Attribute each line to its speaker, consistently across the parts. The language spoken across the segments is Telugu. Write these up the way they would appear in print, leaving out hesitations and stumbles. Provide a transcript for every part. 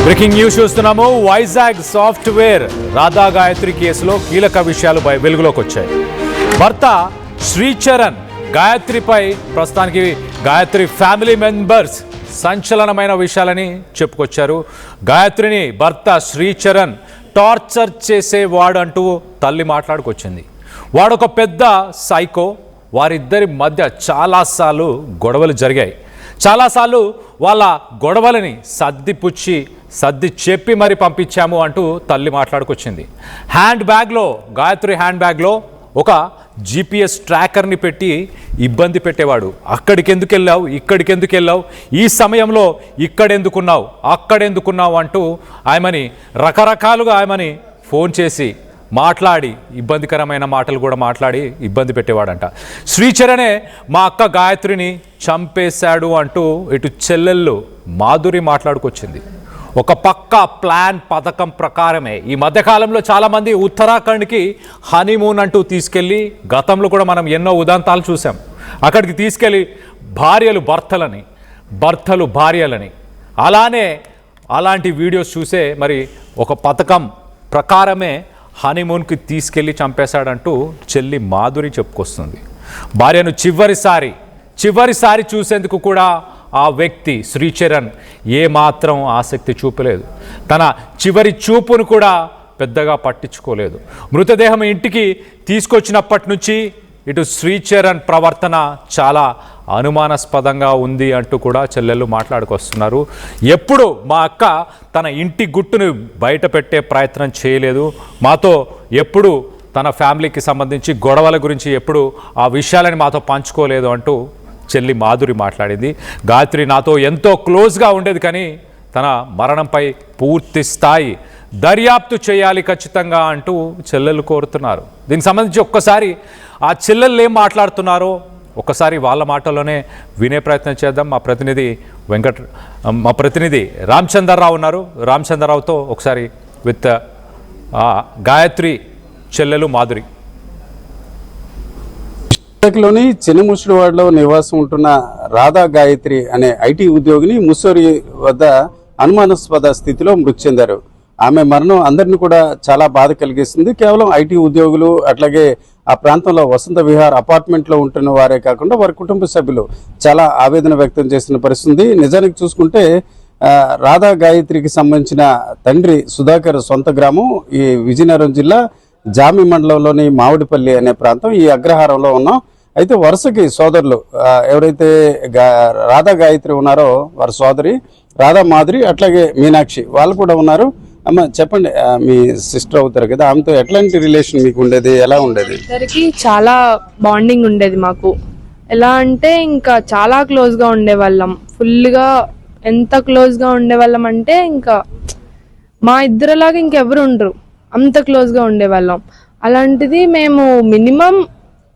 Speaker 1: బ్రేకింగ్ న్యూస్ చూస్తున్నాము. వైజాగ్ సాఫ్ట్వేర్ రాధా గాయత్రి కేసులో కీలక విషయాలు వెలుగులోకి వచ్చాయి. భర్త శ్రీచరణ్ గాయత్రిపై ప్రస్తుతానికి గాయత్రి ఫ్యామిలీ మెంబర్స్ సంచలనమైన విషయాలని చెప్పుకొచ్చారు. గాయత్రిని భర్త శ్రీచరణ్ టార్చర్ చేసేవాడు అంటూ తల్లి మాట్లాడుకొచ్చింది. వాడొక పెద్ద సైకో. వారిద్దరి మధ్య చాలాసార్లు గొడవలు జరిగాయి. చాలాసార్లు వాళ్ళ గొడవలని సర్ది చెప్పి మరి పంపించాము అంటూ తల్లి మాట్లాడుకొచ్చింది. గాయత్రి హ్యాండ్ బ్యాగ్లో ఒక GPS ట్రాకర్ని పెట్టి ఇబ్బంది పెట్టేవాడు. అక్కడికి ఎందుకు వెళ్ళావు, ఇక్కడికి ఎందుకు వెళ్ళావు, ఈ సమయంలో ఇక్కడెందుకున్నావు, అక్కడెందుకున్నావు అంటూ ఆమెని రకరకాలుగా ఆమెని ఫోన్ చేసి మాట్లాడి ఇబ్బందికరమైన మాటలు కూడా మాట్లాడి ఇబ్బంది పెట్టేవాడంట. శ్రీచరణే మా అక్క గాయత్రిని చంపేశాడు అంటూ ఇటు చెల్లెళ్ళు మాధురి మాట్లాడుకొచ్చింది. ఒక పక్క పథకం ప్రకారమే ఈ మధ్యకాలంలో చాలామంది ఉత్తరాఖండ్కి హనీమూన్ అంటూ తీసుకెళ్ళి, గతంలో కూడా మనం ఎన్నో ఉదాంతాలు చూసాం. అక్కడికి తీసుకెళ్ళి భర్తలు భార్యలని అలాంటి వీడియోస్ చూసే మరి ఒక పథకం ప్రకారమే హనీమూన్కి తీసుకెళ్ళి చంపేశాడంటూ చెల్లి మాధురి చెప్పుకొస్తుంది. భార్యను చివరిసారి చూసేందుకు కూడా ఆ వ్యక్తి శ్రీచరణ్ ఏమాత్రం ఆసక్తి చూపలేదు. తన చివరి చూపును కూడా పెద్దగా పట్టించుకోలేదు. మృతదేహం ఇంటికి తీసుకొచ్చినప్పటి నుంచి ఇటు శ్రీచరణ్ ప్రవర్తన చాలా అనుమానాస్పదంగా ఉంది అంటూ కూడా చెల్లెళ్ళు మాట్లాడుకొస్తున్నారు. ఎప్పుడు మా అక్క తన ఇంటి గుట్టును బయట పెట్టే ప్రయత్నం చేయలేదు. మాతో ఎప్పుడు తన ఫ్యామిలీకి సంబంధించి గొడవల గురించి ఎప్పుడు ఆ విషయాలని మాతో పంచుకోలేదు అంటూ చెల్లి మాధురి మాట్లాడింది. గాయత్రి నాతో ఎంతో క్లోజ్గా ఉండేది, కానీ తన మరణంపై పూర్తి స్థాయి దర్యాప్తు చేయాలి ఖచ్చితంగా అంటూ చెల్లెలు కోరుతున్నారు. దీనికి సంబంధించి ఒక్కసారి ఆ చెల్లెళ్ళు ఏం మాట్లాడుతున్నారో ఒక్కసారి వాళ్ళ మాటల్లోనే వినే ప్రయత్నం చేద్దాం. మా ప్రతినిధి రామచంద్రరావు ఉన్నారు. రామచంద్రరావుతో ఒకసారి విత్ గాయత్రి చెల్లెలు మాధురి.
Speaker 2: లోని చిన్నముసిడివాడలో నివాసం ఉంటున్న రాధా గాయత్రి అనే ఐటీ ఉద్యోగిని ముస్సోరి వద్ద అనుమానాస్పద స్థితిలో మృతి చెందారు. ఆమె మరణం అందరినీ కూడా చాలా బాధ కలిగిస్తుంది. కేవలం ఐటీ ఉద్యోగులు, అట్లాగే ఆ ప్రాంతంలో వసంత విహార్ అపార్ట్మెంట్లో ఉంటున్న వారే కాకుండా వారి కుటుంబ సభ్యులు చాలా ఆవేదన వ్యక్తం చేసిన పరిస్థితి. నిజానికి చూసుకుంటే రాధా గాయత్రికి సంబంధించిన తండ్రి సుధాకర్ సొంత గ్రామం ఈ విజయనగరం జిల్లా జామి మండలంలోని మామిడిపల్లి అనే ప్రాంతం. ఈ అగ్రహారంలో ఉన్నాం. అయితే వరుసకి సోదరులు ఎవరైతే రాధా గాయత్రి ఉన్నారో వారి సోదరి రాధా మాధురి, అట్లాగే మీనాక్షి వాళ్ళు కూడా ఉన్నారు. అమ్మ చెప్పండి, మీ సిస్టర్ అవుతారు కదా, ఆమెతో ఎట్లాంటి రిలేషన్ మీకు ఉండేది, ఎలా ఉండేది?
Speaker 3: ఇద్దరికి చాలా బాండింగ్ ఉండేది మాకు. ఎలా అంటే ఇంకా చాలా క్లోజ్గా ఉండేవాళ్ళం. ఫుల్గా ఎంత క్లోజ్గా ఉండేవాళ్ళం అంటే ఇంకా మా ఇద్దరులాగా ఇంకెవరు ఉండరు, అంత క్లోజ్గా ఉండేవాళ్ళం. అలాంటిది మేము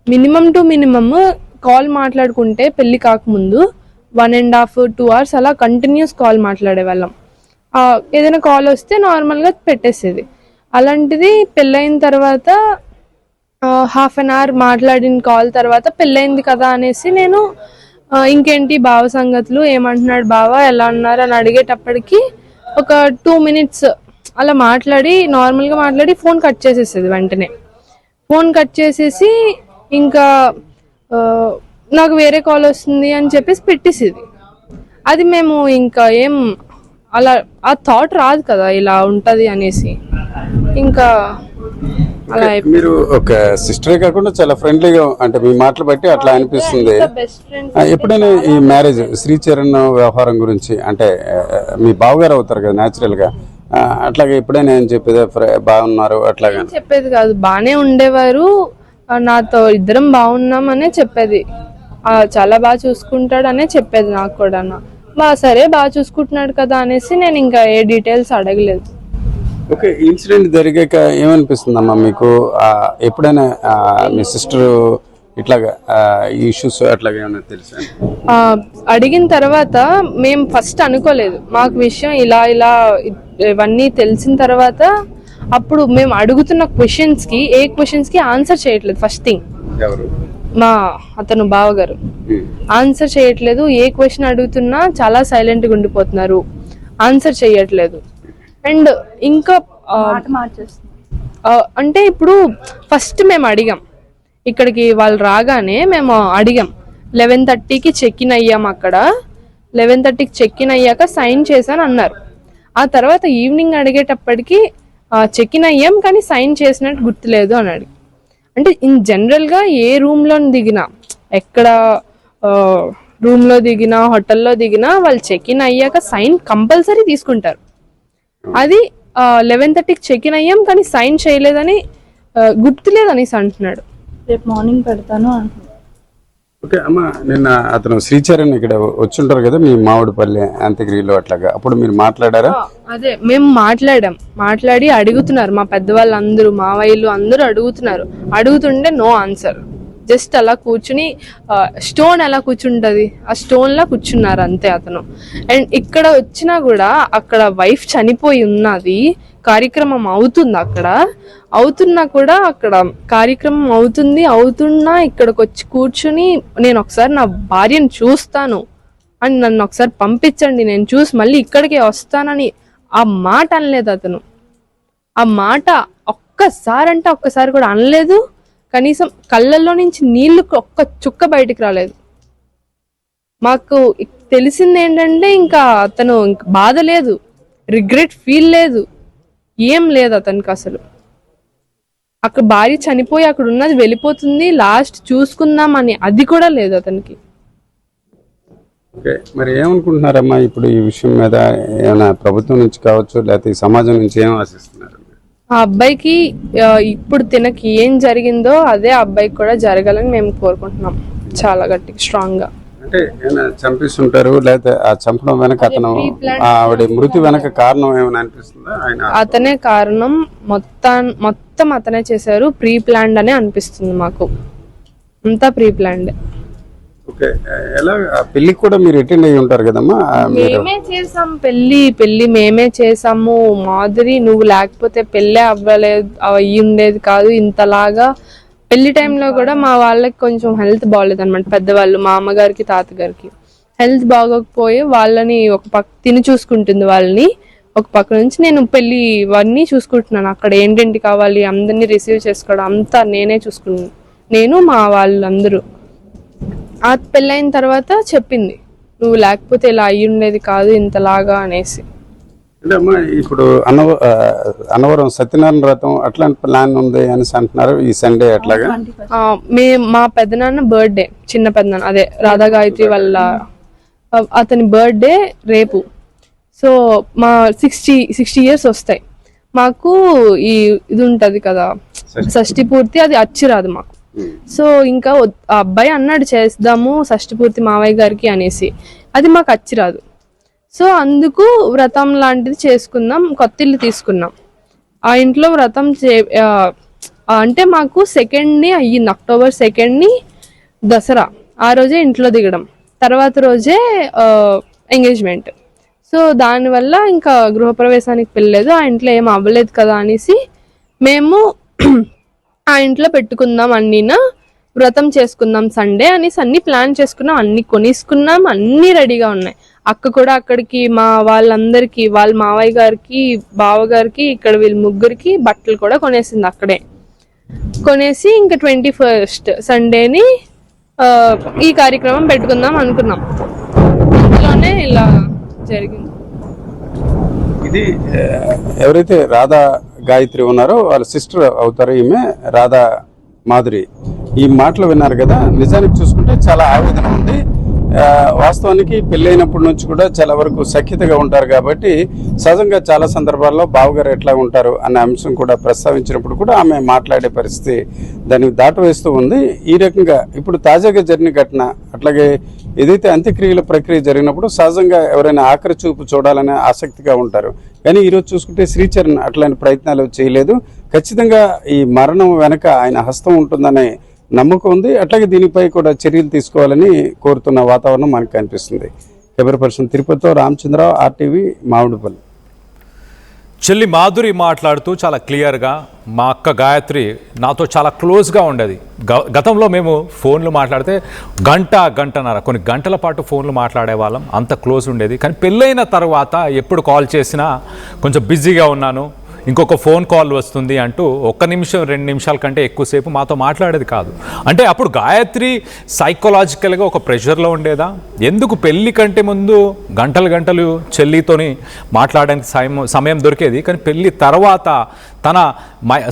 Speaker 3: మినిమం టు మినిమమ్ కాల్ మాట్లాడుకుంటే పెళ్ళి కాకముందు 1.5 2 hours అలా కంటిన్యూస్ కాల్ మాట్లాడేవాళ్ళం. ఏదైనా కాల్ వస్తే నార్మల్గా పెట్టేసేది. అలాంటిది పెళ్ళైన తర్వాత 1/2 hour మాట్లాడిన కాల్ తర్వాత పెళ్ళైంది కదా అనేసి నేను ఇంకేంటి బావ సంగతులు, ఏమంటున్నాడు బావ, ఎలా ఉన్నారు అని అడిగేటప్పటికి ఒక 2 minutes అలా నార్మల్గా మాట్లాడి ఫోన్ కట్ చేసేసేది. వెంటనే ఫోన్ కట్ చేసేసి ఇంకా నాకు వేరే కాల్ వస్తుంది అని చెప్పేసి పెట్టేసేది. అది మేము ఇంకా ఏం అలా ఆ థాట్ రాదు కదా ఇలా ఉంటది అనేసి, ఇంకా అలా.
Speaker 2: మీరు ఒక సిస్టరే కాకుండా చాలా ఫ్రెండ్లీగా, అంటే మీ మాటలు బట్టి అట్లా అనిపిస్తుంది. ఎప్పుడైనా ఈ మ్యారేజ్ శ్రీచరణ్ వ్యవహారం గురించి, అంటే మీ బావగారు అవుతారు కదా న్యాచురల్ గా, అట్లాగే ఎప్పుడైనా ఏం చెప్పేది, బాగున్నారు అట్లాగా
Speaker 3: చెప్పేది కాదు, బాగానే ఉండేవారు నాతో, ఇద్దరం బాగున్నాం అనే చెప్పేది. చాలా బాగా చూసుకుంటాడు అనే చెప్పేది నాకు కూడా. సరే బాగా చూసుకుంటున్నాడు కదా అనేసి నేను ఇంకా ఏ డీటెయిల్స్ అడగలేదు.
Speaker 2: ఓకే, ఇన్సిడెంట్ జరిగాక ఏమనిపిస్తుందమ్మా మీకు? ఎప్పుడైనా మీ సిస్టర్ ఇట్లాగా ఇష్యూస్ అట్లాగా ఏమైనా తెలుసా?
Speaker 3: అడిగిన తర్వాత మేము ఫస్ట్ అనుకోలేదు. మాకు విషయం ఇలా ఇవన్నీ తెలిసిన తర్వాత అప్పుడు మేము అడుగుతున్న ఏ క్వశ్చన్స్ కి ఆన్సర్ చేయట్లేదు. ఫస్ట్ థింగ్ మా అతను బావగారు ఆన్సర్ చేయట్లేదు. ఏ క్వశ్చన్ అడుగుతున్నా చాలా సైలెంట్గా ఉండిపోతున్నారు, ఆన్సర్ చేయట్లేదు. అండ్ ఇంకా అంటే ఇప్పుడు ఫస్ట్ మేము అడిగాం, ఇక్కడికి వాళ్ళు రాగానే మేము అడిగాం 11:30కి చెక్ ఇన్ అయ్యాం. అక్కడ 11:30కి చెక్ ఇన్ అయ్యాక సైన్ చేశాను అన్నారు. ఆ తర్వాత ఈవినింగ్ అడిగేటప్పటికి చెక్ ఇన్ అయ్యాం కానీ సైన్ చేసినట్టు గుర్తులేదు అన్నాడు. అంటే ఇన్ జనరల్గా ఏ రూమ్లో దిగినా, ఎక్కడ రూమ్లో దిగినా, హోటల్లో దిగినా వాళ్ళు చెక్ ఇన్ అయ్యాక సైన్ కంపల్సరీ తీసుకుంటారు. అది 11:30కి చెక్ ఇన్ అయ్యాం కానీ సైన్ చేయలేదని గుర్తులేదు అనేసి అంటున్నాడు.
Speaker 4: రేపు మార్నింగ్ పెడతాను అంటున్నాడు.
Speaker 2: ఓకే అమ్మ, నిన్న అతను శ్రీచరణ్ ఇక్కడ వచ్చుంటారు కదా మీ మామిడిపల్లి అంత్యక్రియలో, అట్లాగా అప్పుడు మీరు మాట్లాడారా?
Speaker 3: అదే మేము మాట్లాడి అడుగుతున్నారు, మా పెద్దవాళ్ళందరూ మావయ్యలు అందరూ అడుగుతుంటే నో ఆన్సర్. జస్ట్ అలా కూర్చుని స్టోన్ ఎలా కూర్చుంటది ఆ స్టోన్ లా కూర్చున్నారు అంతే అతను. అండ్ ఇక్కడ వచ్చినా కూడా అక్కడ వైఫ్ చనిపోయి ఉన్నది, కార్యక్రమం అవుతుంది, అక్కడ అవుతున్నా కూడా అక్కడ కార్యక్రమం అవుతున్నా ఇక్కడికి వచ్చి కూర్చుని నేను ఒకసారి నా భార్యను చూస్తాను అని నన్ను ఒకసారి పంపించండి, నేను చూసి మళ్ళీ ఇక్కడికే వస్తానని ఆ మాట అనలేదు అతను. ఆ మాట ఒక్కసారి కూడా అనలేదు. కనీసం కళ్ళల్లో నుంచి నీళ్లు ఒక్క చుక్క బయటికి రాలేదు. మాకు తెలిసింది ఏంటంటే ఇంకా అతను బాధ లేదు, రిగ్రెట్ ఫీల్ లేదు, ఏం లేదు అతనికి అసలు. అక్కడ భార్య చనిపోయి అక్కడ ఉన్నది వెళ్ళిపోతుంది, లాస్ట్ చూసుకుందాం అని అది కూడా లేదు అతనికి.
Speaker 2: మరి ఏమనుకుంటున్నారమ్మా ఇప్పుడు ఈ విషయం మీద? ఏమైనా ప్రభుత్వం నుంచి కావచ్చు, లేకపోతే ఈ సమాజం నుంచి ఏం ఆశిస్తున్నారు?
Speaker 3: ఆ అబ్బాయికి ఇప్పుడు తినకి ఏం జరిగిందో అదే అబ్బాయికి కూడా జరగాలని మేము కోరుకుంటున్నాం, చాలా గట్టిగా స్ట్రాంగ్ గా.
Speaker 2: అంటే ఏమైనా చంపిస్తుంటారు, లేకపోతే ఆ చంపడం వెనక అతను ఆవిడ మృతి వెనక కారణం ఏమైనా అనిపిస్తుందా?
Speaker 3: అతనే కారణం, మొత్తం అతనే చేశారు, ప్రీ ప్లాన్డ్ అనే అనిపిస్తుంది మాకు, అంతా ప్రీ ప్లాన్డ్.
Speaker 2: ఓకే, ఎలా పెళ్లికి కూడా మీరు అటెండ్ అయ్యి ఉంటారు కదమ్మా?
Speaker 3: మేమే చేసాం పెళ్లి మేమే చేసాము. మాధురి నువ్వు లేకపోతే పెళ్ళే అయ్యి ఉండేది కాదు ఇంతలాగా. పెళ్లి టైంలో కూడా మా వాళ్ళకి కొంచెం హెల్త్ బాగోలేదు అనమాట, పెద్దవాళ్ళు, మా అమ్మగారికి తాతగారికి హెల్త్ బాగోకపోయి వాళ్ళని ఒక పక్క తిని చూసుకుంటుంది, వాళ్ళని ఒక పక్క నుంచి నేను పెళ్లి ఇవన్నీ చూసుకుంటున్నాను. అక్కడ ఏంటేంటి కావాలి అందరినీ రిసీవ్ చేసుకోవడం అంతా నేనే చూసుకున్నాను, నేను మా వాళ్ళందరూ. ఆ పెళ్ళైన తర్వాత చెప్పింది నువ్వు లేకపోతే ఇలా అయ్యి ఉండేది కాదు ఇంతలాగా అనేసి.
Speaker 2: అంటే అమ్మా ఇప్పుడు అన్నవరం సత్యనారాయణ వ్రతం అట్లాంటి ప్లాన్ ఉంది అని అంటున్నారు ఈ సండే అట్లాగా.
Speaker 3: మా పెద్దనాన్న బర్త్డే, చిన్న పెద్దనాన్న అదే రాధా గాయత్రి వాళ్ళ అతని బర్త్డే రేపు. సో మా 60 years వస్తాయి మాకు. ఈ ఇది ఉంటది కదా షష్ఠి పూర్తి, అది అచ్చిరాదు మాకు. సో ఇంకా ఆ అబ్బాయి అన్నాడు చేద్దాము షష్ఠి పూర్తి మావయ్య గారికి అనేసి, అది మాకు అచ్చిరాదు. సో అందుకు వ్రతం లాంటిది చేసుకుందాం, కొత్త ఇల్లు తీసుకున్నాం. ఆ ఇంట్లో వ్రతం అంటే మాకు 2nd అయ్యింది, October 2nd దసరా. ఆ రోజే ఇంట్లో దిగడం, తర్వాత రోజే ఎంగేజ్మెంట్. సో దానివల్ల ఇంకా గృహప్రవేశానికి వెళ్ళలేదు, ఆ ఇంట్లో ఏం అవ్వలేదు కదా అనేసి మేము ఆ ఇంట్లో పెట్టుకుందాం, అన్నీనా వ్రతం చేసుకుందాం సండే అనేసి అన్ని ప్లాన్ చేసుకున్నాం, అన్ని కొనేసుకున్నాం, అన్ని రెడీగా ఉన్నాయి. అక్క కూడా అక్కడికి మా వాళ్ళందరికీ, వాళ్ళ మావయ్య గారికి, బావగారికి, ఇక్కడ వీళ్ళ ముగ్గురికి బట్టలు కూడా కొనేసింది అక్కడే. కొనేసి ఇంకా 21st సండేని ఈ కార్యక్రమం పెట్టుకుందాం అనుకున్నాం. అందులోనే ఇలా జరిగింది.
Speaker 2: ఇది ఎవరైతే రాధా గాయత్రి ఉన్నారో వాళ్ళ సిస్టర్ అవుతారు ఈమె రాధా మాధురి. ఈ మాటలు విన్నారు కదా, నిజానికి చూసుకుంటే చాలా ఆవేదన ఉంది. వాస్తవానికి పెళ్ళైనప్పటి నుంచి కూడా చాలా వరకు సఖ్యతగా ఉంటారు కాబట్టి సహజంగా చాలా సందర్భాల్లో బావగారు ఎట్లా ఉంటారు అనే అంశం కూడా ప్రస్తావించినప్పుడు కూడా ఆమె మాట్లాడే పరిస్థితి దానికి దాటవేస్తూ ఉంది. ఈ రకంగా ఇప్పుడు తాజాగా జరిగిన ఘటన, అట్లాగే ఏదైతే అంత్యక్రియల ప్రక్రియ జరిగినప్పుడు సహజంగా ఎవరైనా ఆఖరి చూపు చూడాలనే ఆసక్తిగా ఉంటారు. కానీ ఈరోజు చూసుకుంటే శ్రీచరణ్ అట్లాంటి ప్రయత్నాలు చేయలేదు. ఖచ్చితంగా ఈ మరణం వెనక ఆయన హస్తం ఉంటుందనే నమ్మకం ఉంది. అట్లాగే దీనిపై కూడా చర్యలు తీసుకోవాలని కోరుతున్న వాతావరణం మనకు కనిపిస్తుంది. కెమెరా పర్సన్ తిరుపతితో రామచంద్రరావు, RTV, మామిడిపల్లి.
Speaker 1: చెల్లి మాధురి మాట్లాడుతూ చాలా క్లియర్గా మా అక్క గాయత్రి నాతో చాలా క్లోజ్గా ఉండేది. గతంలో మేము ఫోన్లు మాట్లాడితే గంటన్నర కొన్ని గంటల పాటు ఫోన్లు మాట్లాడే వాళ్ళం, అంత క్లోజ్ ఉండేది. కానీ పెళ్ళైన తర్వాత ఎప్పుడు కాల్ చేసినా కొంచెం బిజీగా ఉన్నాను, ఇంకొక ఫోన్ కాల్ వస్తుంది అంటూ 1 నిమిషం 2 నిమిషాల కంటే ఎక్కువసేపు మాతో మాట్లాడేది కాదు. అంటే అప్పుడు గాయత్రి సైకలాజికల్గా ఒక ప్రెషర్లో ఉండేదా? ఎందుకు పెళ్ళి కంటే ముందు గంటలు చెల్లితోని మాట్లాడడానికి సమయం దొరికేది, కానీ పెళ్ళి తర్వాత తన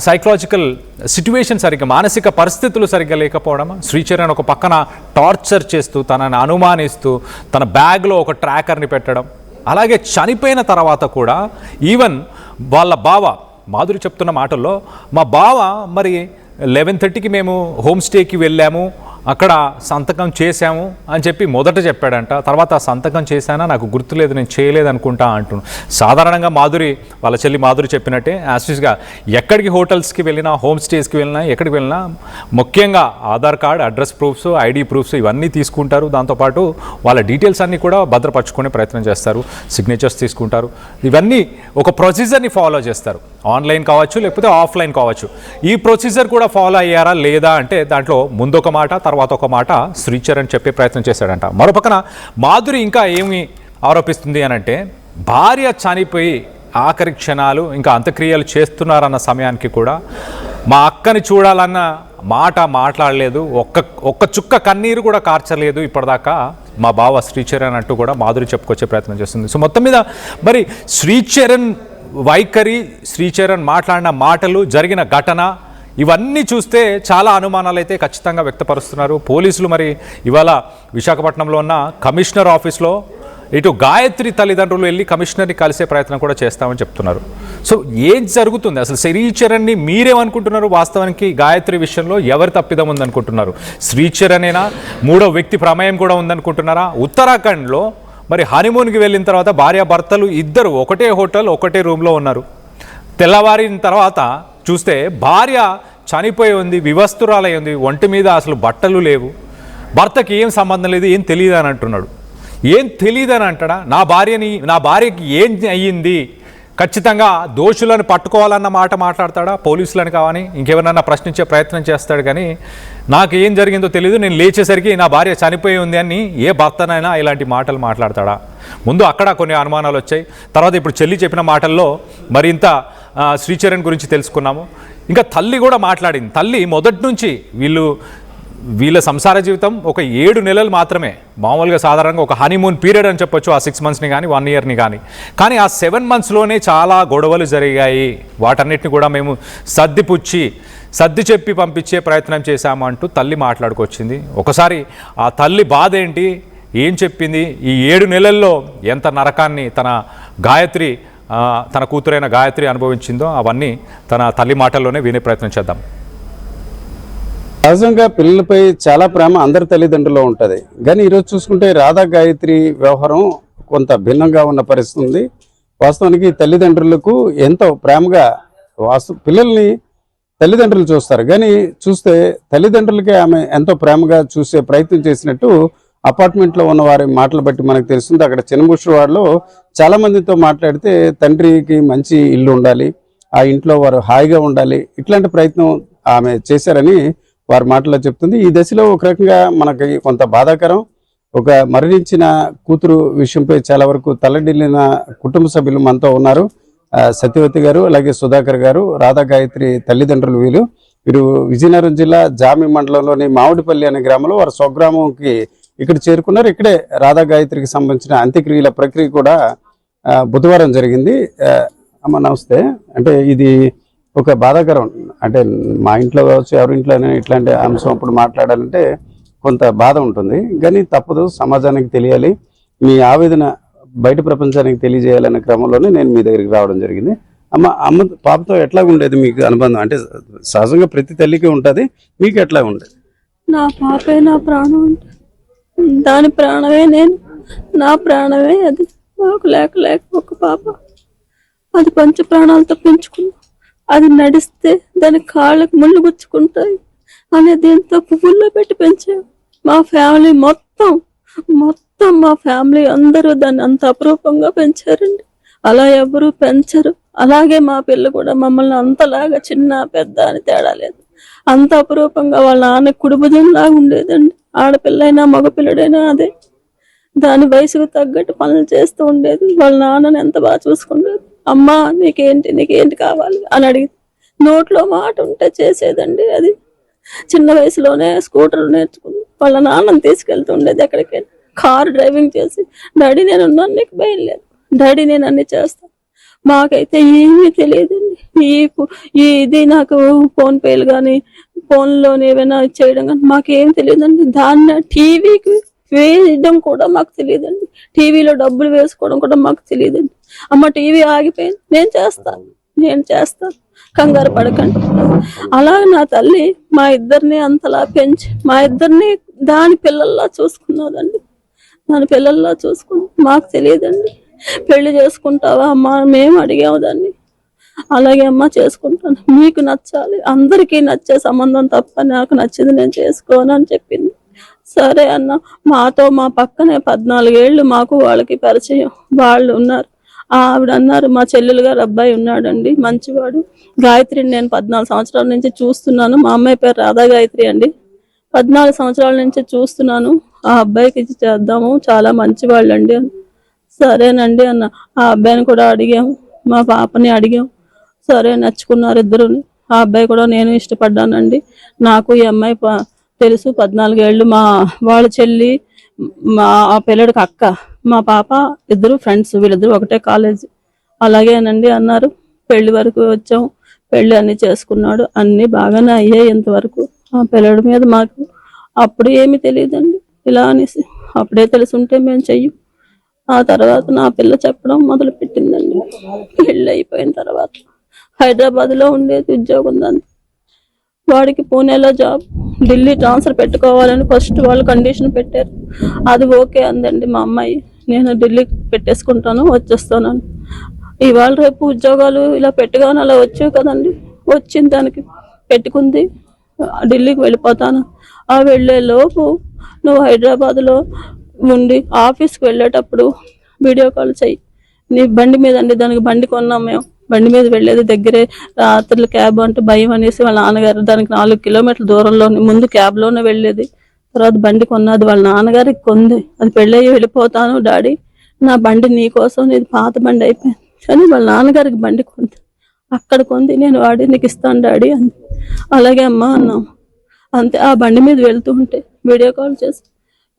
Speaker 1: సైకలాజికల్ సిట్యువేషన్ సరిగ్గా, మానసిక పరిస్థితులు సరిగ్గా లేకపోవడం, శ్రీచరణ్ ఒక పక్కన టార్చర్ చేస్తూ తనని అనుమానిస్తూ తన బ్యాగ్లో ఒక ట్రాకర్ని పెట్టడం, అలాగే చనిపోయిన తర్వాత కూడా ఈవెన్ వాళ్ళ బావ మాధురి చెప్తున్న మాటల్లో మా బావ మరి 11:30కి మేము హోమ్ స్టేకి వెళ్ళాము, అక్కడ సంతకం చేశాము అని చెప్పి మొదట చెప్పాడంట. తర్వాత సంతకం చేశానా నాకు గుర్తులేదు, నేను చేయలేదు అనుకుంటా అంటున్నాను. సాధారణంగా మాధురి వాళ్ళ చెల్లి మాధురి చెప్పినట్టే యాస్టిస్గా ఎక్కడికి హోటల్స్కి వెళ్ళినా, హోమ్ స్టేస్కి వెళ్ళినా, ఎక్కడికి వెళ్ళినా ముఖ్యంగా Aadhaar card, address proofs, ID proofs ఇవన్నీ తీసుకుంటారు. దాంతోపాటు వాళ్ళ డీటెయిల్స్ అన్నీ కూడా భద్రపరచుకునే ప్రయత్నం చేస్తారు, సిగ్నేచర్స్ తీసుకుంటారు. ఇవన్నీ ఒక ప్రొసీజర్ని ఫాలో చేస్తారు, ఆన్లైన్ కావచ్చు లేకపోతే ఆఫ్లైన్ కావచ్చు. ఈ ప్రొసీజర్ కూడా ఫాలో అయ్యారా లేదా అంటే దాంట్లో ముందొక మాట తర్వాత ఒక మాట శ్రీచరణ్ చెప్పే ప్రయత్నం చేశాడంట. మరోపక్కన మాధురి ఇంకా ఏమి ఆరోపిస్తుంది అని అంటే, భార్య చనిపోయి ఆఖరి క్షణాలు ఇంకా అంత్యక్రియలు చేస్తున్నారన్న సమయానికి కూడా మా అక్కని చూడాలన్న మాట మాట్లాడలేదు, ఒక్క చుక్క కన్నీరు కూడా కార్చలేదు ఇప్పటిదాకా మా బావ శ్రీచరణ్ అంటూ కూడా మాధురి చెప్పుకొచ్చే ప్రయత్నం చేస్తుంది. సో మొత్తం మీద మరి శ్రీచరణ్ వైఖరి, శ్రీచరణ్ మాట్లాడిన మాటలు, జరిగిన ఘటన ఇవన్నీ చూస్తే చాలా అనుమానాలు అయితే ఖచ్చితంగా వ్యక్తపరుస్తున్నారు పోలీసులు. మరి ఇవాళ విశాఖపట్నంలో ఉన్న కమిషనర్ ఆఫీస్లో ఇటు గాయత్రి తల్లిదండ్రులు వెళ్ళి కమిషనర్ని కలిసే ప్రయత్నం కూడా చేస్తామని చెప్తున్నారు. సో ఏం జరుగుతుంది అసలు? శ్రీచరణ్ని మీరేమనుకుంటున్నారు? వాస్తవానికి గాయత్రి విషయంలో ఎవరి తప్పిదం ఉందనుకుంటున్నారు? శ్రీచరణేనా? మూడో వ్యక్తి ప్రమేయం కూడా ఉందనుకుంటున్నారా? ఉత్తరాఖండ్లో మరి హనీమూన్కి వెళ్ళిన తర్వాత భార్యాభర్తలు ఇద్దరు ఒకటే హోటల్, ఒకటే రూమ్లో ఉన్నారు. తెల్లవారిన తర్వాత చూస్తే భార్య చనిపోయి ఉంది, వివస్తురాలై ఉంది, ఒంటి మీద అసలు బట్టలు లేవు, భర్తకి ఏం సంబంధం లేదు, ఏం తెలియదు అని అంటున్నాడు. ఏం తెలియదు అని అంటాడా? నా భార్యకి ఏం అయ్యింది, ఖచ్చితంగా దోషులను పట్టుకోవాలన్న మాట మాట్లాడతాడా? పోలీసులను కావని ఇంకెవరన్నా ప్రశ్నించే ప్రయత్నం చేస్తాడు. కానీ నాకు ఏం జరిగిందో తెలియదు, నేను లేచేసరికి నా భార్య చనిపోయి ఉంది అని ఏ భర్తనైనా ఇలాంటి మాటలు మాట్లాడతాడా? ముందు అక్కడ కొన్ని అనుమానాలు వచ్చాయి. తర్వాత ఇప్పుడు చెల్లి చెప్పిన మాటల్లో మరింత శ్రీచరణ్ గురించి తెలుసుకున్నాము. ఇంకా తల్లి కూడా మాట్లాడింది. తల్లి మొదటి నుంచి వీళ్ళ సంసార జీవితం ఒక 7 నెలలు మాత్రమే, మామూలుగా సాధారణంగా ఒక హనీమూన్ పీరియడ్ అని చెప్పొచ్చు, ఆ 6 మంత్స్ని కానీ 1 ఇయర్ని కానీ ఆ 7 మంత్స్లోనే చాలా గొడవలు జరిగాయి. వాటన్నిటిని కూడా మేము సర్ది చెప్పి పంపించే ప్రయత్నం చేశాము అంటూ తల్లి మాట్లాడుకొచ్చింది. ఒకసారి ఆ తల్లి బాధ ఏంటి, ఏం చెప్పింది, ఈ 7 నెలల్లో ఎంత నరకాన్ని తన కూతురైన గాయత్రి అనుభవించిందో అవన్నీ తన తల్లి మాటల్లోనే వినే ప్రయత్నం చేద్దాం.
Speaker 2: సహజంగా పిల్లలపై చాలా ప్రేమ అందరి తల్లిదండ్రుల్లో ఉంటుంది. కానీ ఈరోజు చూసుకుంటే రాధా గాయత్రి వ్యవహారం కొంత భిన్నంగా ఉన్న పరిస్థితి ఉంది. వాస్తవానికి తల్లిదండ్రులకు ఎంతో ప్రేమగా పిల్లల్ని తల్లిదండ్రులు చూస్తారు, కానీ చూస్తే తల్లిదండ్రులకి ఆమె ఎంతో ప్రేమగా చూసే ప్రయత్నం చేసినట్టు అపార్ట్మెంట్లో ఉన్న వారి మాటలు బట్టి మనకు తెలుస్తుంది. అక్కడ చిన్నముషివాడలో చాలా మందితో మాట్లాడితే తండ్రికి మంచి ఇల్లు ఉండాలి, ఆ ఇంట్లో వారు హాయిగా ఉండాలి, ఇట్లాంటి ప్రయత్నం ఆమె చేశారని వారి మాటల్లో చెప్తుంది. ఈ దశలో ఒక రకంగా మనకి కొంత బాధాకరం. ఒక మరణించిన కూతురు విషయంపై చాలా వరకు తల్లడిల్లిన కుటుంబ సభ్యులు మనతో ఉన్నారు. సత్యవతి గారు, అలాగే సుధాకర్ గారు, రాధా గాయత్రి తల్లిదండ్రులు. వీరు విజయనగరం జిల్లా జామి మండలంలోని మామిడిపల్లి అనే గ్రామంలో వారి స్వగ్రామంకి ఇక్కడ చేరుకున్నారు. ఇక్కడే రాధా గాయత్రికి సంబంధించిన అంత్యక్రియల ప్రక్రియ కూడా బుధవారం జరిగింది. అమ్మ నమస్తే. అంటే ఇది ఒక బాధాకరం, అంటే మా ఇంట్లో కావచ్చు ఎవరింట్లోనే ఇట్లాంటి అంశం అప్పుడు మాట్లాడాలంటే కొంత బాధ ఉంటుంది. కానీ తప్పదు, సమాజానికి తెలియాలి, మీ ఆవేదన బయట ప్రపంచానికి తెలియజేయాలనే క్రమంలోనే నేను మీ దగ్గరికి రావడం జరిగింది. అమ్మ పాపతో ఎట్లా ఉండేది మీకు అనుబంధం? అంటే సహజంగా ప్రతి తల్లికి ఉంటుంది, మీకు ఎట్లా ఉండేది?
Speaker 4: నా పాపే నా ప్రాణం ఉంటుంది, దాని ప్రాణమే నేను, నా ప్రాణమే అది. నాకు లేక ఒక పాప, అది పంచ ప్రాణాలతో పెంచుకున్నా. అది నడిస్తే దాని కాళ్ళకు ముళ్ళు గుచ్చుకుంటాయి అనే దీంతో పువ్వుల్లో పెట్టి పెంచాం. మా ఫ్యామిలీ మొత్తం మా ఫ్యామిలీ అందరూ దాన్ని అంత అపురూపంగా పెంచారండి. అలా ఎవరు పెంచరు. అలాగే మా పిల్ల కూడా మమ్మల్ని అంతలాగా చిన్న పెద్ద అని తేడా లేదు, అంత అపురూపంగా వాళ్ళ నాన్న కుడిభుజంలాగా ఉండేదండి. ఆడపిల్లైనా మగపిల్లడైనా అదే, దాని వయసుకు తగ్గట్టు పనులు చేస్తూ ఉండేది. వాళ్ళ నాన్నని ఎంత బాగా చూసుకుండేది. అమ్మా నీకేంటి కావాలి అని అడిగి నోట్లో మాట ఉంటే చేసేదండి. అది చిన్న వయసులోనే స్కూటర్ నేర్చుకుంది. వాళ్ళ నాన్నని తీసుకెళ్తుండేది ఎక్కడికైనా. కారు డ్రైవింగ్ చేసి డాడీ నేను ఉన్నాను, నీకు భయం లేదు, డాడీ నేను అన్ని చేస్తాను. మాకైతే ఏమీ తెలియదండి. ఇది నాకు ఫోన్ పేలు కానీ ఫోన్లోని ఏమైనా చేయడం కానీ మాకేం తెలియదండి. దాన్ని టీవీకి వేయడం కూడా మాకు తెలియదండి. టీవీలో డబ్బులు వేసుకోవడం కూడా మాకు తెలియదండి. అమ్మ టీవీ ఆగిపోయింది, నేను చేస్తాను కంగారు పడకండి. అలా నా తల్లి మా ఇద్దరిని అంతలా పెంచి మా ఇద్దరిని దాని పిల్లల్లా చూసుకున్నదండి. దాని పిల్లల్లా చూసుకుని మాకు తెలియదండి. పెళ్లి చేసుకుంటావా అమ్మ మేము అడిగాము దాన్ని. అలాగే అమ్మ చేసుకుంటాను, మీకు నచ్చాలి, అందరికీ నచ్చే సంబంధం తప్ప నాకు నచ్చింది నేను చేసుకోను అని చెప్పింది. సరే అన్న. మా పక్కనే 14 ఏళ్ళు మాకు వాళ్ళకి పరిచయం. వాళ్ళు ఉన్నారు. ఆవిడ అన్నారు, మా చెల్లెలు గారు అబ్బాయి ఉన్నాడండి, మంచివాడు, గాయత్రిని నేను 14 సంవత్సరాల నుంచి చూస్తున్నాను. మా అమ్మాయి పేరు రాధా గాయత్రి అండి. 14 సంవత్సరాల నుంచి చూస్తున్నాను, ఆ అబ్బాయికి ఇచ్చి చేద్దాము, చాలా మంచివాళ్ళండి. సరేనండి అన్న. ఆ అబ్బాయిని కూడా అడిగాము, మా పాపని అడిగాము. సరే నచ్చుకున్నారు ఇద్దరుని. ఆ అబ్బాయి కూడా నేను ఇష్టపడ్డానండి. నాకు ఈ అమ్మాయి తెలుసు, 14 ఏళ్ళు. వాళ్ళ చెల్లి ఆ పిల్లడికి అక్క, మా పాప ఇద్దరు ఫ్రెండ్స్, వీళ్ళిద్దరు ఒకటే కాలేజీ. అలాగేనండి అన్నారు. పెళ్లి వరకు వచ్చాము, పెళ్లి అన్ని చేసుకున్నాడు, అన్ని బాగానే అయ్యాయి ఇంతవరకు. ఆ పిల్లడి మీద మాకు అప్పుడు ఏమీ తెలియదండి. ఇలా అనేసి అప్పుడే తెలుసుంటే మేము చెయ్యం. ఆ తర్వాత నా పిల్ల చెప్పడం మొదలు పెట్టిందండి. పెళ్ళి అయిపోయిన తర్వాత హైదరాబాద్లో ఉండేది, ఉద్యోగం దాన్ని. వాడికి పూణేలో జాబ్, ఢిల్లీ ట్రాన్స్ఫర్ పెట్టుకోవాలని ఫస్ట్ వాళ్ళు కండిషన్ పెట్టారు. అది ఓకే అందండి మా అమ్మాయి. నేను ఢిల్లీకి పెట్టేసుకుంటాను, వచ్చేస్తాను. ఇవాళ రేపు ఉద్యోగాలు ఇలా పెట్టుగానే అలా వచ్చావు కదండి. వచ్చింది, దానికి పెట్టుకుంది, ఢిల్లీకి వెళ్ళిపోతాను. ఆ వెళ్ళే లోపు నువ్వు హైదరాబాద్లో ఉండి ఆఫీస్కి వెళ్ళేటప్పుడు వీడియో కాల్ చెయ్యి. నీ బండి మీద అండి, దానికి బండి కొన్నాం మేము, బండి మీద వెళ్ళేది దగ్గరే, రాత్రులు క్యాబ్ అంటే భయం అనేసి వాళ్ళ నాన్నగారు దానికి 4 కిలోమీటర్ల దూరంలో ముందు క్యాబ్లోనే వెళ్ళేది. తర్వాత బండి కొన్నది వాళ్ళ నాన్నగారికి కొంది. అది పెళ్ళయ్యి వెళ్ళిపోతాను డాడీ, నా బండి నీ కోసం, నీది పాత బండి అయిపోయింది కానీ వాళ్ళ నాన్నగారికి బండి కొంది. అక్కడ కొంది, నేను వాడి నీకు ఇస్తాను డాడీ అంది. అలాగే అమ్మ అన్నాం. అంతే. ఆ బండి మీద వెళ్తూ ఉంటే వీడియో కాల్ చేసి,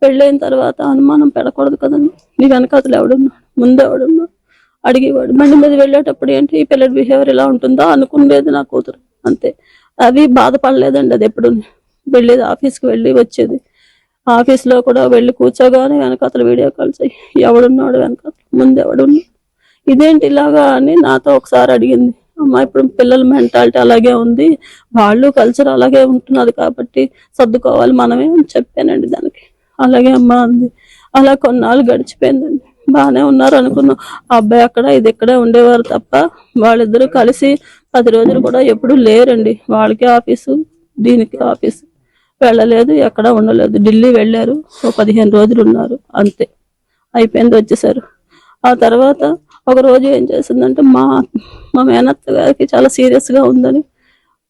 Speaker 4: పెళ్ళైన తర్వాత అనుమానం పెడకూడదు కదండి. నీ వెనకాతలు ఎవడున్నాడు, ముందు ఎవడున్నాడు అడిగేవాడు. బండి మీద వెళ్ళేటప్పుడు ఏంటి ఈ పిల్లడి బిహేవియర్ ఇలా ఉంటుందో అనుకునేది నా కూతురు. అంతే. అవి బాధపడలేదండి. అది ఎప్పుడు వెళ్ళేది, ఆఫీస్కి వెళ్ళి వచ్చేది. ఆఫీస్లో కూడా వెళ్ళి కూర్చోగానే వెనకాతలు వీడియో కాల్ చేయి, ఎవడున్నాడు వెనకాతలు, ముందు ఎవడున్నాడు, ఇదేంటి ఇలాగా అని నాతో ఒకసారి అడిగింది. అమ్మ ఇప్పుడు పిల్లల మెంటాలిటీ అలాగే ఉంది, వాళ్ళు కల్చర్ అలాగే ఉంటున్నది కాబట్టి సర్దుకోవాలి మనమే అని చెప్పానండి దానికి. అలాగే అమ్మ అంది. అలా కొన్నాళ్ళు గడిచిపోయిందండి. బాగానే ఉన్నారు అనుకున్నాం. ఆ అబ్బాయి అక్కడ ఇది ఇక్కడే ఉండేవారు తప్ప వాళ్ళిద్దరూ కలిసి 10 రోజులు కూడా ఎప్పుడు లేరండి. వాళ్ళకి ఆఫీసు, దీనికి ఆఫీసు, వెళ్ళలేదు, ఎక్కడ ఉండలేదు. ఢిల్లీ వెళ్ళారు, 15 రోజులు ఉన్నారు, అంతే, అయిపోయింది, వచ్చేసారు. ఆ తర్వాత ఒక రోజు ఏం చేసిందంటే మా మేనత్త గారికి చాలా సీరియస్గా ఉందని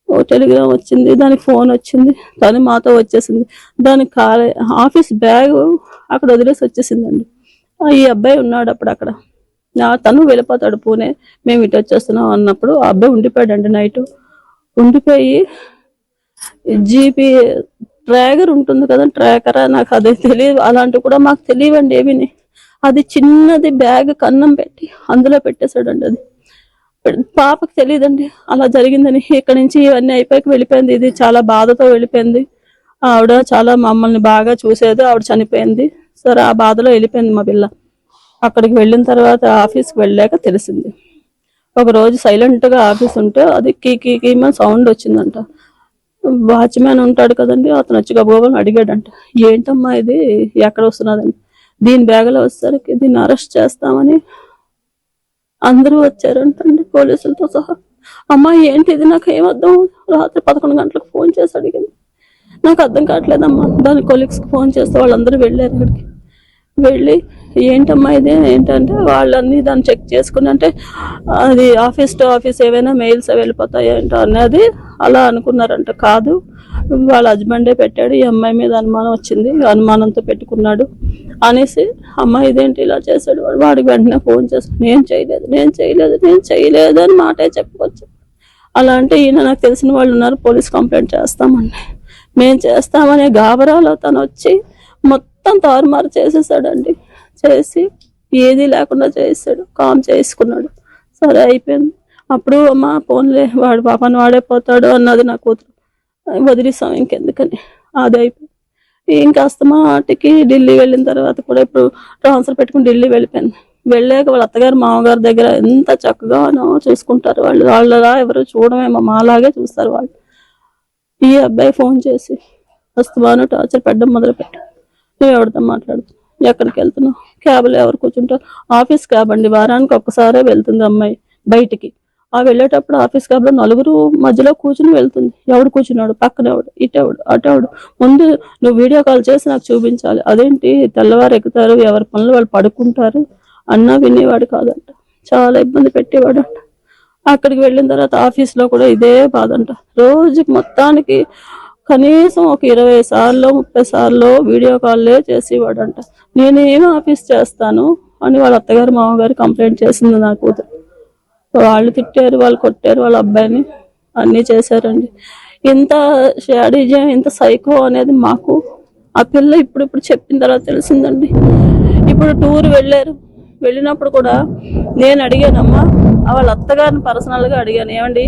Speaker 4: ఓ టెలిగ్రామ్ వచ్చింది, దానికి ఫోన్ వచ్చింది, తను మాతో వచ్చేసింది. దానికి ఆఫీస్ బ్యాగ్ అక్కడ వదిలేసి వచ్చేసిందండి. ఈ అబ్బాయి ఉన్నాడు అప్పుడు అక్కడ. తను వెళ్ళిపోతాడు పూణే, మేము ఇటు వచ్చేస్తున్నాం అన్నప్పుడు ఆ అబ్బాయి ఉండిపోయాడండి. నైట్ ఉండిపోయి జీపీ ట్రాగర్ ఉంటుంది కదా, ట్రాకరా నాకు అదే తెలియదు, అలాంటివి కూడా మాకు తెలియవండి ఏమిని. అది చిన్నది బ్యాగ్ కన్నం పెట్టి అందులో పెట్టేశాడండి. అది పాపకి తెలియదండి అలా జరిగిందని. ఇక్కడ నుంచి ఇవన్నీ అయిపోయి వెళ్ళిపోయింది. ఇది చాలా బాధతో వెళ్ళిపోయింది. ఆవిడ చాలా మమ్మల్ని బాగా చూసేది, ఆవిడ చనిపోయింది. సరే ఆ బాధలో వెళ్ళిపోయింది మా పిల్ల. అక్కడికి వెళ్ళిన తర్వాత ఆఫీస్కి వెళ్ళాక తెలిసింది. ఒకరోజు సైలెంట్గా ఆఫీస్ ఉంటే అది కీమని సౌండ్ వచ్చిందంట. వాచ్మ్యాన్ ఉంటాడు కదండి, అతను వచ్చి గబగబని అడిగాడంట, ఏంటమ్మా ఇది ఎక్కడ వస్తున్నదని. దీని బ్యాగ్లో వచ్చేసరికి దీన్ని అరెస్ట్ చేస్తామని అందరూ వచ్చారంటండి, పోలీసులతో సహా. అమ్మా ఏంటి ఇది, నాకు ఏమర్థం. రాత్రి 11 గంటలకు ఫోన్ చేసి అడిగింది. నాకు అర్థం కావట్లేదమ్మా. దాని కొలీగ్స్కి ఫోన్ చేస్తే వాళ్ళందరూ వెళ్ళారు. అక్కడికి వెళ్ళి ఏంటమ్మా ఇది ఏంటంటే వాళ్ళన్నీ దాన్ని చెక్ చేసుకుని అంటే అది ఆఫీస్ టు ఆఫీస్ ఏవైనా మెయిల్స్ వెళ్ళిపోతాయి ఏంటో అనేది అలా అనుకున్నారంట. కాదు, వాళ్ళ హస్బెండే పెట్టాడు, ఈ అమ్మాయి మీద అనుమానం వచ్చింది, అనుమానంతో పెట్టుకున్నాడు అనేసి అమ్మాయి ఇదేంటి ఇలా చేశాడు. వాడికి వెంటనే ఫోన్ చేసి నేను చేయలేదు అని మాటే చెప్పుకోవచ్చు. అలా అంటే ఈయన నాకు తెలిసిన వాళ్ళు ఉన్నారు, పోలీస్ కంప్లైంట్ చేస్తామండి, మేము చేస్తామనే గాబరాలో తను వచ్చి మొత్తం తారుమారు చేసేసాడండి. చేసి ఏది లేకుండా చేసాడు, కామ్ చేసుకున్నాడు. సరే అయిపోయింది. అప్పుడు అమ్మ ఫోన్లే వాడు పాపని వాడే పోతాడు అన్నది నా కూతురు, వదిలేసాం ఇంకెందుకని. అది అయిపోయింది. ఇంకా అస్తమాటికి ఢిల్లీ వెళ్ళిన తర్వాత కూడా ఇప్పుడు ట్రాన్స్ఫర్ పెట్టుకుని ఢిల్లీ వెళ్ళిపోయింది. వెళ్ళాక వాళ్ళ అత్తగారు మామగారి దగ్గర ఎంత చక్కగానో చూసుకుంటారు వాళ్ళు. వాళ్ళలా ఎవరు చూడమేమో, మాలాగే చూస్తారు వాళ్ళు. ఈ అబ్బాయి ఫోన్ చేసి అస్తమాను టార్చర్ పెట్టడం మొదలుపెట్టాడు. నువ్వు ఎవరితో మాట్లాడుతున్నావు, ఎక్కడికి వెళ్తున్నావు, క్యాబ్లో ఎవరు కూర్చుంటారు, ఆఫీస్ క్యాబ్ అండి, వారానికి ఒక్కసారే వెళ్తుంది అమ్మాయి బయటికి. ఆ వెళ్ళేటప్పుడు ఆఫీస్ క్యాబ్లో నలుగురు మధ్యలో కూర్చుని వెళ్తుంది. ఎవడు కూర్చున్నాడు, పక్కన ఎవడు, ఇటెవడు అటెవడు, ముందు నువ్వు వీడియో కాల్ చేసి నాకు చూపించాలి. అదేంటి తెల్లవారు ఎక్కుతారు, ఎవరి పనులు వాళ్ళు పడుకుంటారు అన్నా వినేవాడు కాదంట. చాలా ఇబ్బంది పెట్టేవాడు అంట. అక్కడికి వెళ్ళిన తర్వాత ఆఫీస్లో కూడా ఇదే బాధ అంట. రోజుకి మొత్తానికి కనీసం ఒక 20 సార్లు 30 సార్లు వీడియో కాల్లే చేసేవాడంట. నేనేం ఆఫీస్ చేస్తాను అని వాళ్ళ అత్తగారు మామగారు కంప్లైంట్ చేసింది నా కూతురు. వాళ్ళు తిట్టారు, వాళ్ళు కొట్టారు వాళ్ళ అబ్బాయిని, అన్నీ చేశారండి. ఇంత షాడిజం, ఇంత సైకో అనేది మాకు ఆ పిల్ల ఇప్పుడు చెప్పిన తర్వాత తెలిసిందండి. ఇప్పుడు టూర్ వెళ్ళినప్పుడు కూడా నేను అడిగానమ్మా, వాళ్ళ అత్తగారిని పర్సనల్గా అడిగాను, ఏమండి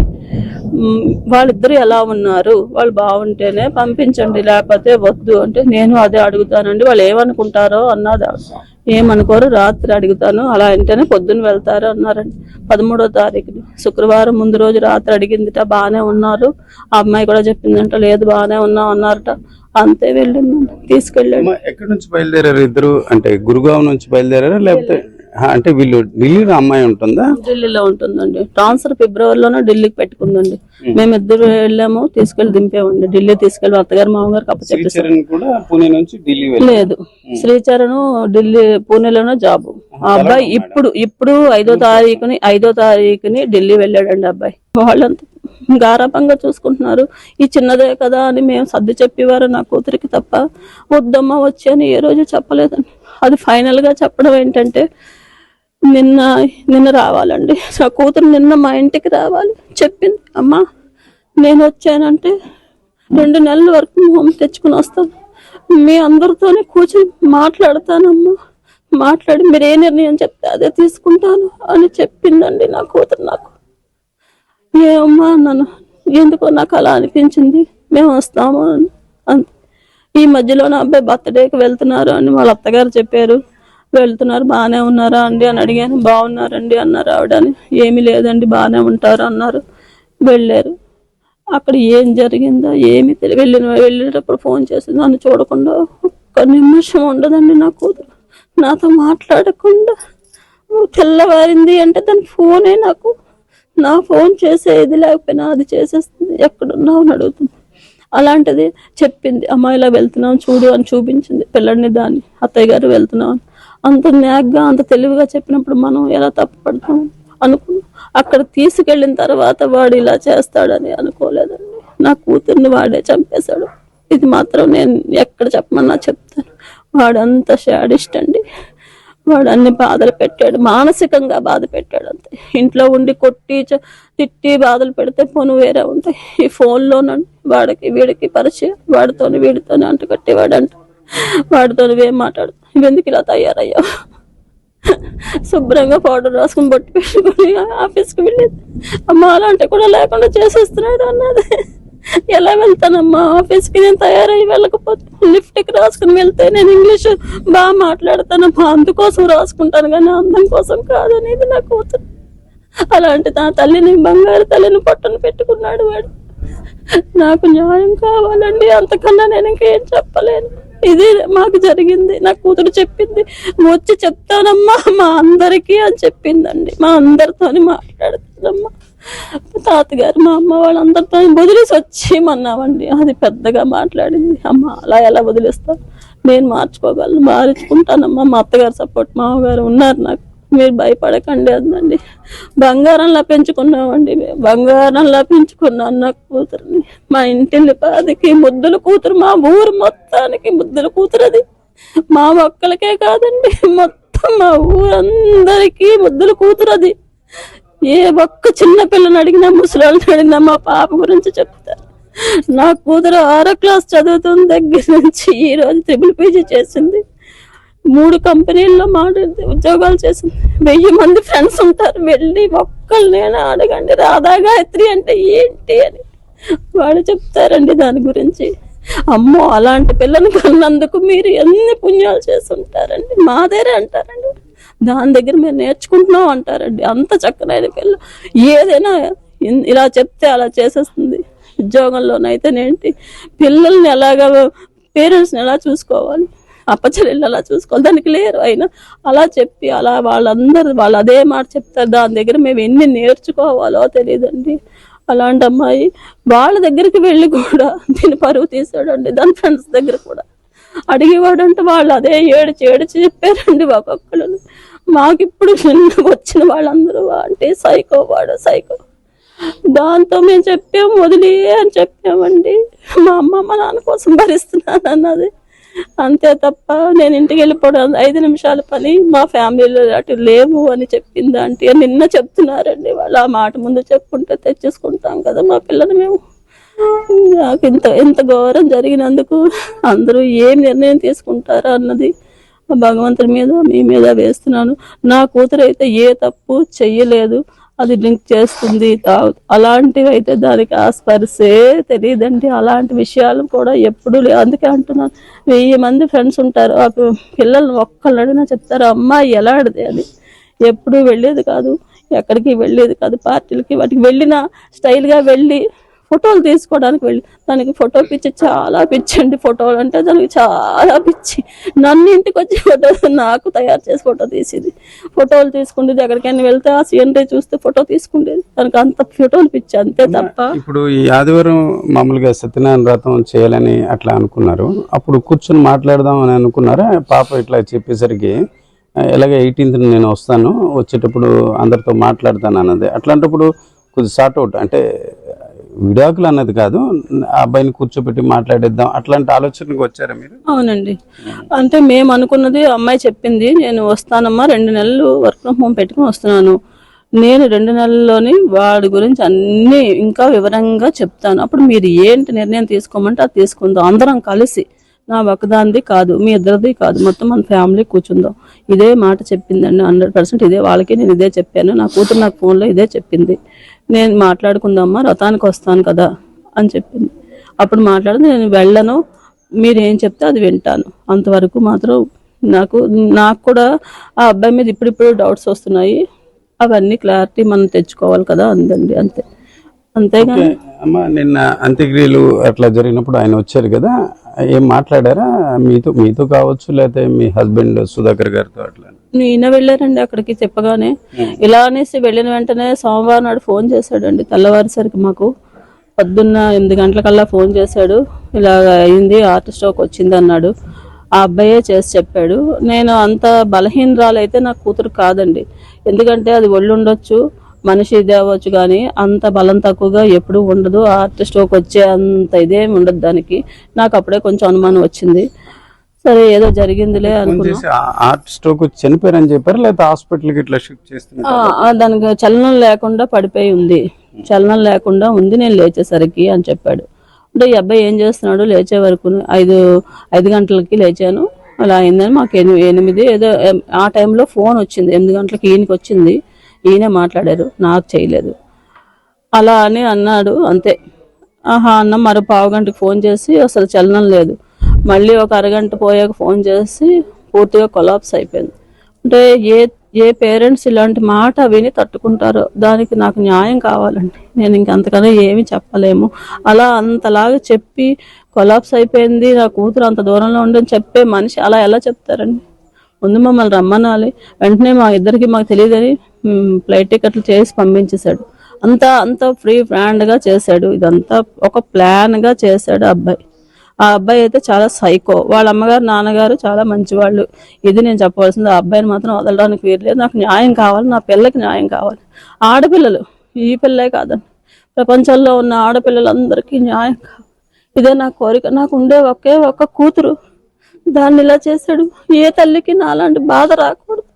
Speaker 4: వాళ్ళిద్దరు ఎలా ఉన్నారు, వాళ్ళు బాగుంటేనే పంపించండి లేకపోతే వద్దు అంటే, నేను అదే అడుగుతానండి, వాళ్ళు ఏమనుకుంటారో అన్నది. ఏమనుకోరు, రాత్రి అడుగుతాను, అలా అంటేనే పొద్దున్న వెళ్తారు అన్నారండి. 13వ తారీఖుని శుక్రవారం ముందు రోజు రాత్రి అడిగిందిట, బాగానే ఉన్నారు, ఆ అమ్మాయి కూడా చెప్పిందంట, లేదు బాగానే ఉన్నాం అన్నారట. అంతే వెళ్ళిందండి, తీసుకెళ్ళాడు.
Speaker 2: ఎక్కడి నుంచి బయలుదేరారు ఇద్దరు? అంటే గురుగావ్ నుంచి బయలుదేరారా లేకపోతే అంటే వీళ్ళు ఢిల్లీలో అమ్మాయి ఉంటుందా?
Speaker 4: ఢిల్లీలో ఉంటుందండి. ట్రాన్స్ఫర్ ఫిబ్రవరిలోనే ఢిల్లీకి పెట్టుకుందండి. మేమిద్దరు వెళ్ళాము, తీసుకెళ్లి దింపేవండి. ఢిల్లీ తీసుకెళ్లి అత్తగారు మామగారు లేదు, శ్రీచరణ్ ఢిల్లీ పూణేలోనే జాబ్. ఆ అబ్బాయి ఇప్పుడు 5వ తారీఖుని ఢిల్లీ వెళ్ళాడండి అబ్బాయి. వాళ్ళంతా గారాపంగా చూసుకుంటున్నారు. ఈ చిన్నదే కదా అని మేము సర్ది చెప్పేవారు నా కూతురికి తప్ప, వద్దమ్మా వచ్చి అని ఏ రోజు చెప్పలేదండి. అది ఫైనల్ గా చెప్పడం ఏంటంటే నిన్న రావాలండి నా కూతురు, నిన్న మా ఇంటికి రావాలి చెప్పింది. అమ్మా నేను వచ్చానంటే 2 నెలల వరకు హోమ్ తెచ్చుకుని వస్తాను, మీ అందరితోనే కూర్చొని మాట్లాడతానమ్మా, మాట్లాడి మీరు ఏ నిర్ణయం చెప్తే అదే తీసుకుంటాను అని చెప్పిందండి నా కూతురు. నాకు ఏమమ్మా నన్ను ఎందుకో నాకు అలా అనిపించింది, మేము వస్తాము అంతే. ఈ మధ్యలో నా అబ్బాయి బర్త్డేకి వెళ్తున్నారు అని వాళ్ళ అత్తగారు చెప్పారు. వెళ్తున్నారు, బాగానే ఉన్నారా అండి అని అడిగాను. బాగున్నారండి అన్నారు ఆవిడని. ఏమీ లేదండి బాగానే ఉంటారు అన్నారు. వెళ్ళారు. అక్కడ ఏం జరిగిందో ఏమీ వెళ్ళేటప్పుడు ఫోన్ చేసి నన్ను చూడకుండా ఒక్క నిమిషం ఉండదండి నా కూతురు, నాతో మాట్లాడకుండా. తెల్లవారింది అంటే దాని ఫోనే నాకు, నా ఫోన్ చేసేది లేకపోయినా అది చేసేస్తుంది, ఎక్కడున్నావు అని అడుగుతుంది. అలాంటిది చెప్పింది, అమ్మాయిలా వెళ్తున్నాం చూడు అని చూపించింది పిల్లడిని, దాన్ని అత్తయ్య గారు వెళ్తున్నాం. అంత న్యాగ్గా అంత తెలివిగా చెప్పినప్పుడు మనం ఎలా తప్పుపడతాం అనుకున్నాం. అక్కడ తీసుకెళ్ళిన తర్వాత వాడు ఇలా చేస్తాడని అనుకోలేదండి. నా కూతుర్ని వాడే చంపేశాడు. ఇది మాత్రం నేను ఎక్కడ చెప్పమన్నా చెప్తాను. వాడంత శాడిస్ట్ అండి. వాడు అన్ని బాధలు పెట్టాడు, మానసికంగా బాధ పెట్టాడు అంతే. ఇంట్లో ఉండి కొట్టి తిట్టి బాధలు పెడితే పోను వేరే ఉంటాయి. ఈ ఫోన్లోనండి వాడికి వీడికి పరిచయం, వాడితోని వీడితోని అంటు కట్టేవాడంట. వాడితో ఏం మాట్లాడు, ఇవెందుకు ఇలా తయారయ్యావు, శుభ్రంగా పౌడర్ రాసుకుని బొట్టు పెట్టుకుని ఆఫీస్కి వెళ్ళేది. అమ్మ అలాంటి కూడా లేకుండా చేసేస్తున్నాడు అన్నది. ఎలా వెళ్తానమ్మా ఆఫీస్కి, నేను తయారయ్యి వెళ్ళకపోతే లిఫ్ట్కి రాసుకుని వెళ్తే నేను ఇంగ్లీష్ బాగా మాట్లాడతానమ్మా, అందుకోసం రాసుకుంటాను కానీ అందం కోసం కాదనేది నా కూతురు. అలాంటి నా తల్లిని, బంగారు తల్లిని పట్టును పెట్టుకున్నాడు వాడు. నాకు న్యాయం కావాలండి, అంతకన్నా నేను ఇంకేం చెప్పలేను. ఇది మాకు జరిగింది. నా కూతురు చెప్పింది, వచ్చి చెప్తానమ్మా మా అందరికీ అని చెప్పిందండి. మా అందరితోని మాట్లాడుతుందమ్మా. తాతగారు మా అమ్మ వాళ్ళందరితో వదిలేసి వచ్చేయమన్నామండి. అది పెద్దగా మాట్లాడింది. అమ్మ అలా ఎలా వదిలేస్తావు, నేను మార్చుకోగలను, మార్చుకుంటానమ్మా. మా అత్తగారు సపోర్ట్, మామగారు ఉన్నారు నాకు. మీరు భయపడకండి అందండి. బంగారంలా పెంచుకున్నామండి మేము, బంగారంలా పెంచుకున్నాను నా కూతురుని. మా ఇంటిల్లి పాదికి ముద్దుల కూతురు, మా ఊరు మొత్తానికి ముద్దుల కూతురు అది. మా ఒక్కలకే కాదండి, మొత్తం మా ఊరందరికీ ముద్దుల కూతురు అది. ఏ ఒక్క చిన్న పిల్లని అడిగినా, ముసలాళ్ళని అడిగినా మా పాప గురించి చెప్తారు. నా కూతురు 6వ క్లాస్ చదువుతున్న దగ్గర నుంచి ఈ రోజు ట్రిపుల్ పీజీ చేసింది. 3 కంపెనీల్లో ఉద్యోగాలు చేసింది. 1000 మంది ఫ్రెండ్స్ ఉంటారు, వెళ్ళి ఒక్కళ్ళనైనా అడగండి రాధా గాయత్రి అంటే ఏంటి అని వాళ్ళు చెప్తారండి దాని గురించి. అమ్మో, అలాంటి పిల్లని కన్నందుకు మీరు ఎన్ని పుణ్యాలు చేస్తుంటారండి, మాదేరే అంటారండి. దాని దగ్గర మీరు నేర్చుకుంటున్నాం అంటారండి. అంత చక్కనైన పిల్ల, ఏదైనా ఇలా చెప్తే అలా చేసేస్తుంది. ఉద్యోగంలోనైతేనేంటి, పిల్లల్ని ఎలాగా, పేరెంట్స్ని ఎలా చూసుకోవాలి, అప్పచెల్లెళ్ళు ఎలా చూసుకోవాలి, దానికి లేరు. అయినా అలా చెప్పి అలా వాళ్ళు అదే మాట చెప్తారు. దాని దగ్గర మేము ఎన్ని నేర్చుకోవాలో తెలియదండి. అలాంటి అమ్మాయి వాళ్ళ దగ్గరికి వెళ్ళి కూడా దీని పరువు తీసాడండి. దాని ఫ్రెండ్స్ దగ్గర కూడా అడిగేవాడంటే వాళ్ళు అదే ఏడిచి చెప్పారండి ఒక్కొక్కరు. మాకిప్పుడు వచ్చిన వాళ్ళందరూ అంటే వాడు సైకో. దాంతో మేము చెప్పాము, వదిలే అని చెప్పామండి. మా అమ్మ మా నాన్న కోసం భరిస్తున్నాను అన్నది, అంతే తప్ప నేను ఇంటికి వెళ్ళిపోవడం 5 నిమిషాల పని, మా ఫ్యామిలీలో అటు లేవు అని చెప్పింది అంటే నిన్న చెప్తున్నారండి వాళ్ళు. ఆ మాట ముందు చెప్పుకుంటే తెచ్చేసుకుంటాం కదా మా పిల్లలు మేము. నాకు ఇంత ఘోరం జరిగినందుకు అందరూ ఏం నిర్ణయం తీసుకుంటారా అన్నది భగవంతుడి మీద, మీ మీద వేస్తున్నాను. నా కూతురు అయితే ఏ తప్పు చెయ్యలేదు, అది డ్రింక్ చేస్తుంది, అలాంటివి అయితే దానికి ఆ స్పర్శే తెలియదండి. అలాంటి విషయాలు కూడా ఎప్పుడు అందుకే అంటున్నాను, 1000 మంది ఫ్రెండ్స్ ఉంటారు, ఆ పిల్లల్ని ఒక్కళ్ళు అడిగినా చెప్తారు అమ్మాయి ఎలాంటిది అని. ఎప్పుడు వెళ్ళేది కాదు, ఎక్కడికి వెళ్ళేది కాదు, పార్టీలకి వాటికి వెళ్ళినా స్టైల్గా వెళ్ళి ఫోటోలు తీసుకోవడానికి వెళ్ళి, దానికి ఫోటో పిచ్చి చాలా పిచ్చి అండి. ఫోటోలు అంటే దానికి చాలా పిచ్చి. నన్ను ఇంటికి వచ్చి ఫోటో నాకు తయారు చేసి ఫోటో తీసేది, ఫోటోలు తీసుకుండేది. ఎక్కడికైనా వెళ్తే ఆ సీనరీ చూస్తే ఫోటో తీసుకుండేది. దానికి అంత ఫోటోలు పిచ్చి, అంతే తప్ప.
Speaker 2: ఇప్పుడు ఈ ఆదివారం మామూలుగా సత్యనారాయణ వ్రతం చేయాలని అట్లా అనుకున్నారు, అప్పుడు కూర్చొని మాట్లాడదాం అని అనుకున్నారా? పాప ఇట్లా చెప్పేసరికి ఎలాగ 18th నేను వస్తాను, వచ్చేటప్పుడు అందరితో మాట్లాడతాను అన్నది. అట్లాంటప్పుడు కొద్ది సార్ట్ అవుట్ అంటే విడాకులు అన్నది కాదు, ఆ అబ్బాయిని కూర్చోబెట్టి మాట్లాడేద్దాం అట్లాంటి ఆలోచనకు వచ్చారా మీరు?
Speaker 4: అవునండి, అంటే మేము అనుకున్నది, అమ్మాయి చెప్పింది నేను వస్తానమ్మా, 2 నెలలు వర్క్ ఫ్రమ్ హోమ్ పెట్టుకుని వస్తున్నాను, నేను 2 నెలల్లోని వాడి గురించి అన్నీ ఇంకా వివరంగా చెప్తాను, అప్పుడు మీరు ఏంటి నిర్ణయం తీసుకోమంటే అది తీసుకుందాం, అందరం కలిసి, నా ఒకదానిది కాదు, మీ ఇద్దరిది కాదు, మొత్తం మన ఫ్యామిలీ కూర్చుందాం. ఇదే మాట చెప్పిందండి, 100%. ఇదే వాళ్ళకి నేను ఇదే చెప్పాను. నా కూతురు నాకు ఫోన్లో ఇదే చెప్పింది, నేను మాట్లాడుకుందామా, రథానికి వస్తాను కదా అని చెప్పింది. అప్పుడు మాట్లాడింది, నేను వెళ్ళను, మీరు ఏం చెప్తే అది వింటాను, అంతవరకు మాత్రం నాకు కూడా ఆ అబ్బాయి మీద ఇప్పుడిప్పుడు డౌట్స్ వస్తున్నాయి, అవన్నీ క్లారిటీ మనం తెచ్చుకోవాలి కదా అందండి, అంతేగాని.
Speaker 2: అమ్మ, నిన్న అంత్యక్రియలు అట్లా జరిగినప్పుడు ఆయన వచ్చారు కదా, ఏం మాట్లాడారా మీతో కావచ్చు, లేకపోతే మీ హస్బెండ్ సుధాకర్ గారితో అట్లా?
Speaker 4: ఈయన వెళ్ళారండి అక్కడికి చెప్పగానే. ఇలా అనేసి వెళ్ళిన వెంటనే సోమవారం నాడు ఫోన్ చేశాడండి, తెల్లవారిసరికి మాకు పొద్దున్న 8 గంటలకల్లా ఫోన్ చేశాడు. ఇలాగ అయింది, హార్ట్ స్ట్రోక్ వచ్చింది అన్నాడు. ఆ అబ్బాయే చేసి చెప్పాడు. నేను అంత బలహీనరాలైతే నా కూతురు కాదండి, ఎందుకంటే అది ఒళ్ళు ఉండొచ్చు, మనిషి ఇది అవ్వచ్చు, కానీ అంత బలం తక్కువగా ఎప్పుడూ ఉండదు. హార్ట్ స్ట్రోక్ వచ్చే అంత ఇదేమి ఉండదు దానికి. నాకు అప్పుడే కొంచెం అనుమానం వచ్చింది. సరే ఏదో జరిగిందిలే అనుకున్నా.
Speaker 2: హార్ట్ స్ట్రోక్ చనిపోయారని చెప్పారు, లేకపోతే హాస్పిటల్కి ఇట్లా షిఫ్ట్ చేస్తున్నారు?
Speaker 4: దానికి చలనం లేకుండా పడిపోయి ఉంది, చలనం లేకుండా ఉంది నేను లేచేసరికి అని చెప్పాడు. అంటే ఈ అబ్బాయి ఏం చేస్తున్నాడు, లేచే వరకు 5 గంటలకి లేచాను, అలా అయిందని మాకు 8 ఏదో ఆ టైంలో ఫోన్ వచ్చింది. 8 గంటలకి ఈయనకి వచ్చింది, ఈయనే మాట్లాడారు, నాకు చేయలేదు అలా అని అన్నాడు. అంతే, ఆహా అన్న. మరో 1/2 గంటకి ఫోన్ చేసి అసలు చలనం లేదు, మళ్ళీ ఒక అరగంట పోయాక ఫోన్ చేసి పూర్తిగా కొలాప్స్ అయిపోయింది. అంటే ఏ పేరెంట్స్ ఇలాంటి మాట విని తట్టుకుంటారో, దానికి నాకు న్యాయం కావాలండి. నేను ఇంకంతకన్నా ఏమీ చెప్పలేము. అలా అంతలాగా చెప్పి కొలాప్స్ అయిపోయింది, నా కూతురు అంత దూరంలో ఉండని చెప్పే మనిషి అలా ఎలా చెప్తారండి? ముందు మమ్మల్ని రమ్మనాలి, వెంటనే మా ఇద్దరికి మాకు తెలియదని ఫ్లైట్ టికెట్లు చేసి పంపించేశాడు. అంతా ఫ్రీ ఫ్రాండ్గా చేశాడు, ఇదంతా ఒక ప్లాన్గా చేశాడు అబ్బాయి. ఆ అబ్బాయి అయితే చాలా సైకో. వాళ్ళ అమ్మగారు నాన్నగారు చాలా మంచివాళ్ళు. ఇది నేను చెప్పవలసింది. ఆ అబ్బాయిని మాత్రం వదలడానికి వీరలేదు. నాకు న్యాయం కావాలి, నా పిల్లకి న్యాయం కావాలి. ఆడపిల్లలు, ఈ పిల్లే కాదండి, ప్రపంచంలో ఉన్న ఆడపిల్లలందరికీ న్యాయం కావాలి. ఇదే నా కోరిక. నాకు ఉండే ఒకే ఒక్క కూతురు, దాన్ని ఇలా చేశాడు. ఏ తల్లికి నాలాంటి బాధ రాకూడదు.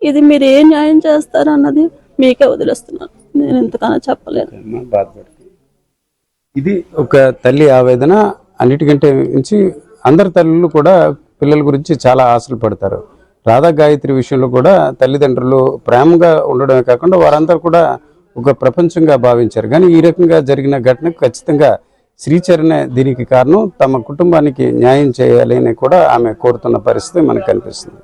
Speaker 4: ఇది మీరు ఏ న్యాయం చేస్తారు అన్నది మీకే వదిలేస్తున్నాను. నేను ఎంతకన్నా చెప్పలేను.
Speaker 2: ఇది ఒక తల్లి ఆవేదన. అన్నిటికంటే మించి అందరి తల్లులు కూడా పిల్లల గురించి చాలా ఆశలు పడతారు. రాధా గాయత్రి విషయంలో కూడా తల్లిదండ్రులు ప్రేమగా ఉండడమే కాకుండా వారందరూ కూడా ఒక ప్రపంచంగా భావించారు. కానీ ఈ రకంగా జరిగిన ఘటనకు ఖచ్చితంగా శ్రీచరణే దీనికి కారణం. తమ కుటుంబానికి న్యాయం చేయాలి అని కూడా ఆమె కోరుతున్న పరిస్థితి మనకు కనిపిస్తుంది.